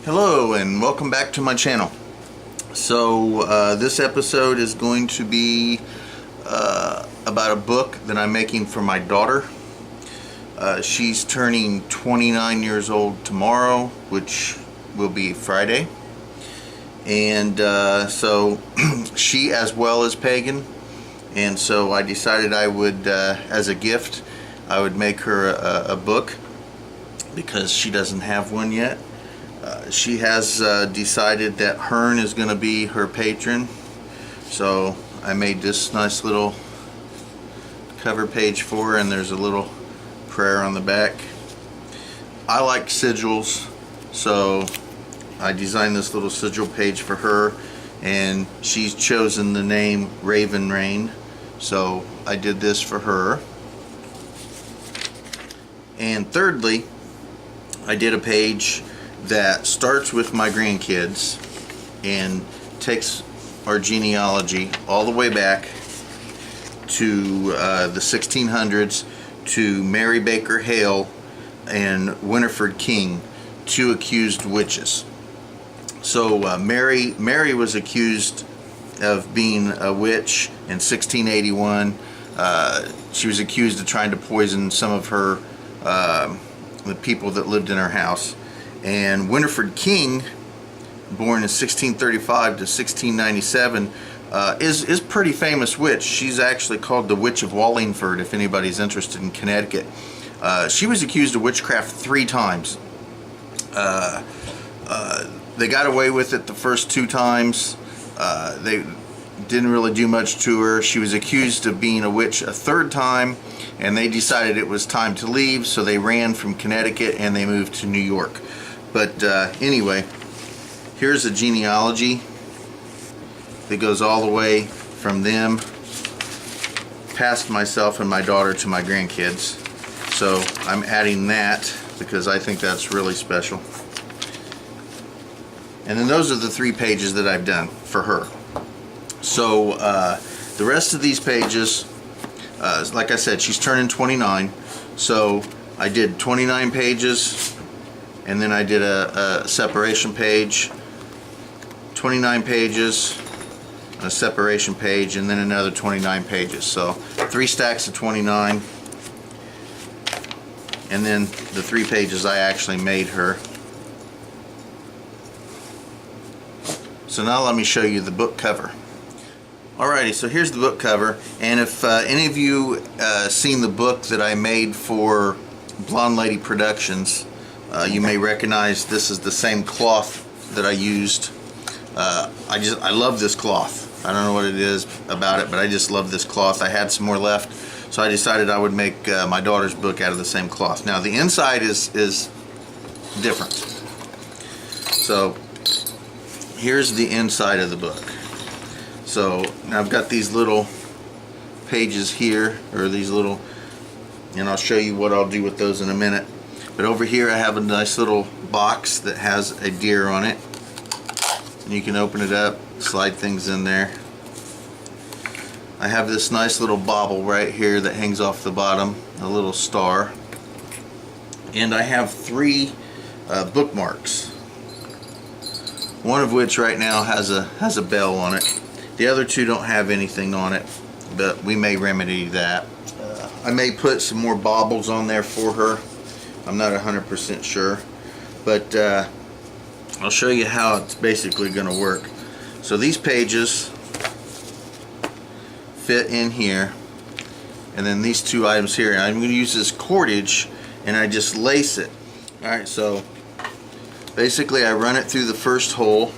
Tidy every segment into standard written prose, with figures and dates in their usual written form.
Hello and welcome back to my channel. So this episode is going to be about a book that I'm making for my daughter. She's turning 29 years old tomorrow, which will be Friday. And so she as well is pagan, and so I decided I would, as a gift, I would make her a book because she doesn't have one yet. She has decided that Hearn is going to be her patron, so I made this nice little cover page for her, and there's a little prayer on the back. I like sigils, so I designed this little sigil page for her, and she's chosen the name Raven Rain, so I did this for her. And thirdly, I did a page that starts with my grandkids and takes our genealogy all the way back to the 1600s to Mary Baker Hale and Winifred King, two accused witches. So Mary was accused of being a witch in 1681. She was accused of trying to poison some of her the people that lived in her house. And Winifred King, born in 1635 to 1697, is pretty famous witch. She's actually called the Witch of Wallingford, if anybody's interested in Connecticut. She was accused of witchcraft 3 times. They got away with it the first 2 times. They didn't really do much to her. She was accused of being a witch a 3rd time, and they decided it was time to leave, so they ran from Connecticut and they moved to New York. But anyway, here's a genealogy that goes all the way from them past myself and my daughter to my grandkids. So I'm adding that because I think that's really special. And then those are the 3 pages that I've done for her. So the rest of these pages, like I said, she's turning 29. So I did 29 pages, and then I did a separation page, 29 pages, a separation page, and then another 29 pages. So 3 stacks of 29, and then the 3 pages I actually made her. So now let me show you the book cover. Alrighty, so here's the book cover, and if any of you seen the book that I made for Blonde Lady Productions, you may recognize this is the same cloth that I used. I love this cloth. I don't know what it is about it, but I just love this cloth. I had some more left, so I decided I would make my daughter's book out of the same cloth. Now the inside is different. So here's the inside of the book. So now I've got these little pages here, or these little, and I'll show you what I'll do with those in a minute. But over here I have a nice little box that has a deer on it. And you can open it up, slide things in there. I have this nice little bauble right here that hangs off the bottom, a little star. And I have 3 bookmarks. One of which right now has a bell on it. The other 2 don't have anything on it, but we may remedy that. I may put some more baubles on there for her. I'm not 100% sure, but I'll show you how it's basically going to work. So these pages fit in here, and then these 2 items here. I'm going to use this cordage, and I just lace it. Alright, so basically I run it through the first hole,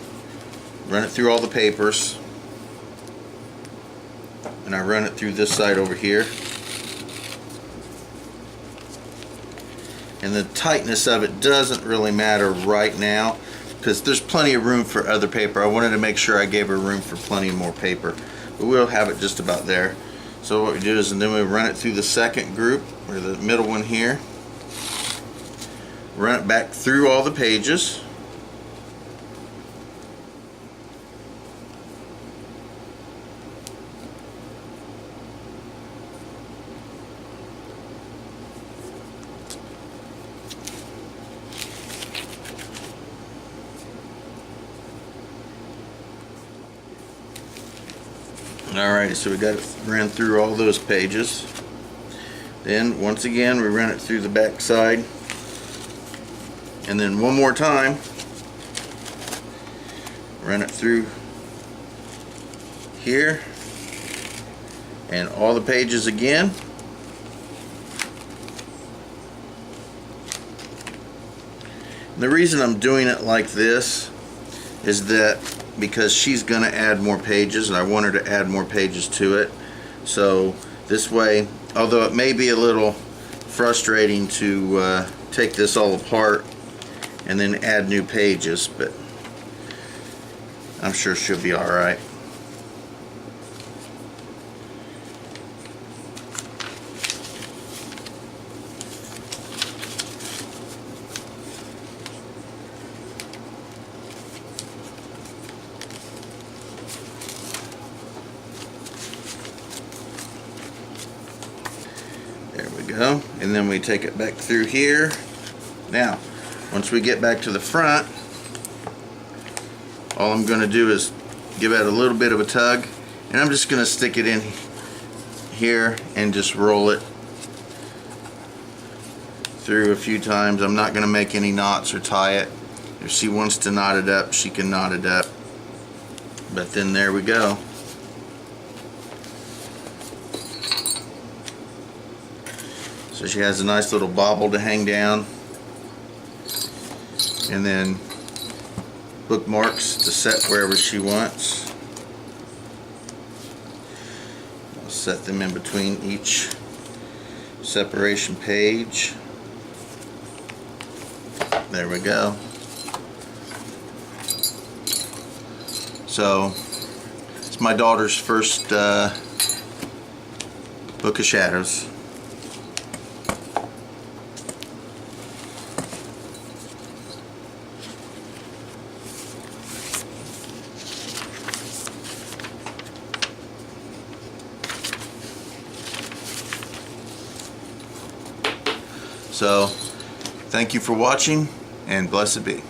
run it through all the papers, and I run it through this side over here. And the tightness of it doesn't really matter right now because there's plenty of room for other paper. I wanted to make sure I gave her room for plenty more paper, but we'll have it just about there. So what we do is, and then we run it through the second group, or the middle one here, run it back through all the pages, Alrighty, so we got it ran through all those pages. Then once again we run it through the back side, and then one more time run it through here and all the pages again. And the reason I'm doing it like this is that because she's going to add more pages, and I want her to add more pages to it. So this way, although it may be a little frustrating to take this all apart and then add new pages, but I'm sure she'll be alright. There we go. And then we take it back through here. Now, once we get back to the front, all I'm going to do is give it a little bit of a tug, and I'm just going to stick it in here and just roll it through a few times. I'm not going to make any knots or tie it. If she wants to knot it up, she can knot it up. But then there we go. So she has a nice little bobble to hang down, and then bookmarks to set wherever she wants. I'll set them in between each separation page. There we go. So it's my daughter's first Book of Shadows. So, thank you for watching, and blessed be.